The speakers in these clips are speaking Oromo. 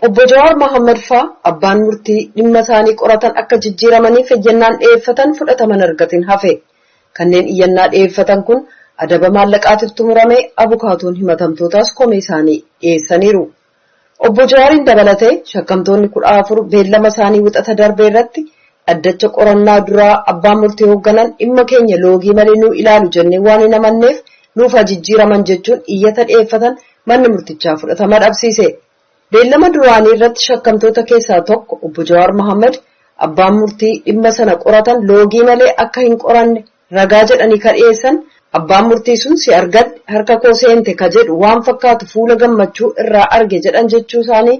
Obbo Jawaar Mohaammed faa abbaan murtii dhimma isaanii qoratan akka jijjiiramaniif iyyannaan dhiyeeffatan fudhataman argatin hafe. Kanneen iyyannaa dhiyeeffatan kun adaba maallaqaatiif tumurame abukaatoon himatamtootaas komee isaanii dhiyeessaniiru. Obbo Jawaariin dabalatee shakkamtoonni 14 beellama isaanii wixata darbee irratti addacha qorannaa duraa abbaan murtii hoogganan dhimma keenya loogii malee nuu ilaalu jennee waan hin amanneef nuuf jijjiiraman jechuun iyyata dhiyeeffatan manni murtichaa fudhatama dhabsiise. Beellama duraanii irratti shakkamtoota keessaa tokko Obbo Jawaar Mohaammed abbaan murtii dhimma sana qoratan loogii malee akka hin qoranne ragaa jedhanii ka dhiyeessan abbaan murtii sun si argadhe harka koo seente ka jedhu waan fakkaatu fuula gammachuu irraa arge jedhan jechuu isaanii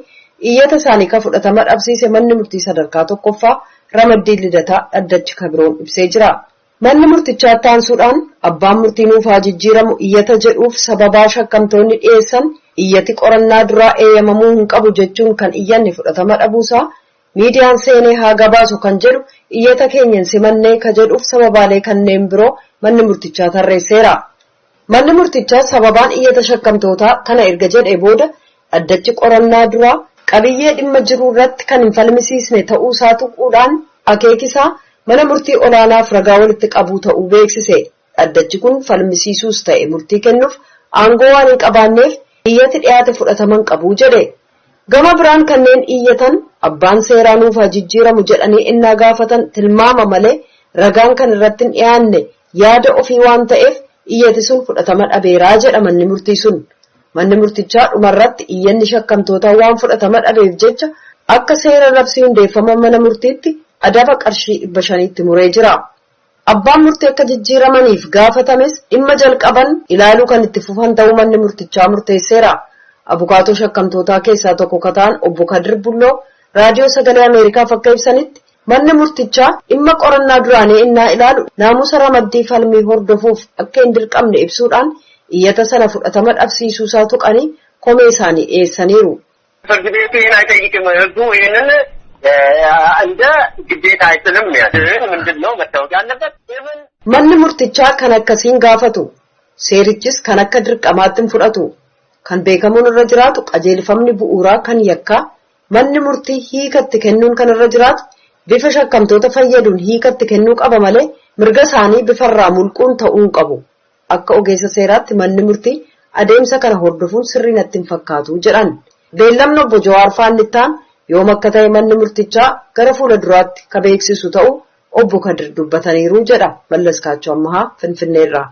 iyyata isaanii ka fudhatama dhabsiise manni murtii sadarkaa tokkoffaa Ramaddii Lidataa dhaddachi kabiroon ibsee jira. Manni murtichaa taansuudhaan abbaan murtii nuuf jijjiiramu iyyata jedhuuf sababaa shakkamtoonni dhiyeessan iyyati qorannaa duraa eeyyamamuu hin qabu jechuun kan iyyanni fudhatama dhabuusaa miidiyaan seenee haa gabaasu kan jedhu iyyata keenyan simannee ka jedhuuf sababaalee kanneen biroo manni murtichaa tarreesseera. Manni murtichaa sababaan iyyata shakkamtootaa kana erga jedhee booda dhaddachi qorannaa duraa qabiyyee dhimma jiru irratti kan hin falmisiisne ta'uu isaa tuquudhaan akeekisaa mana murtii olaanaaf ragaa walitti qabuu ta'uu beeksise. Dhaddachi kun falmisiisuus ta'e murtii kennuuf aangoo waan hin qabaanneef iyyati dhiyaate fudhataman qabu jedhe. Gama biraan kanneen iyyatan abbaan seeraa nuuf jijjiiramu jedhanii innaa gaafatan tilmaama malee ragaan kan irratti hin dhiyaanne yaada ofii waan ta'eef iyyati sun fudhatama dhabeeraa jedha manni murtii sun. Manni murtichaa dhumarratti iyyanni shakkamtootaa waan fudhatama dhabeef jecha akka seera labsii hundeeffama mana murtiitti adaba qarshii 500tti muree jira. Abbaan murtii akka jijjiiramaniif gaafatames dhimma jalqaban ilaaluu kan itti fufan ta'uu manni murtichaa murteesseera. Abukaatoo shakkamtootaa keessaa tokko ka ta'an obbo Kadir Bulloo raadiyoo sagalee Ameerikaaf akka ibsanitti manni murtichaa dhimma qorannaa duraanii innaa ilaalu naamusa ramaddii falmii hordofuuf akka hin dirqamne ibsuudhaan iyyata sana fudhatama dhabsiisuusaa tuqanii komee isaanii dhiyeessaniiru. ፍርድ ቤቱ ይህን አይጠይቅም። ህጉ ይህንን እንደ ግዴታ አይጥልም። ምንድነው መታወቅ ያለበት? Manni murtichaa kan akkasiin gaafatu seerichis kan akka dirqamaatti fudhatu kan beekamuun irra jiraatu qajeelfamni bu'uuraa kan yakkaa manni murtii hiikatti kennuun kan irra jiraatu bifa shakkamtoota fayyaduun hiikatti kennuu qaba malee mirga isaanii bifarraa mulquun ta'uu qabu. Akka ogeessa seeraatti manni murtii adeemsa kana hordofuun sirrii natti hin fakkaatu jedhan. Beellamni obbo Jawaar Faannittaan yoom akka ta'e manni murtichaa gara fuula duraatti ka beeksisu ta'u obbo Kadir dubbataniiru jedha Mallas Kaachoo Ammahaa Finfinneerraa.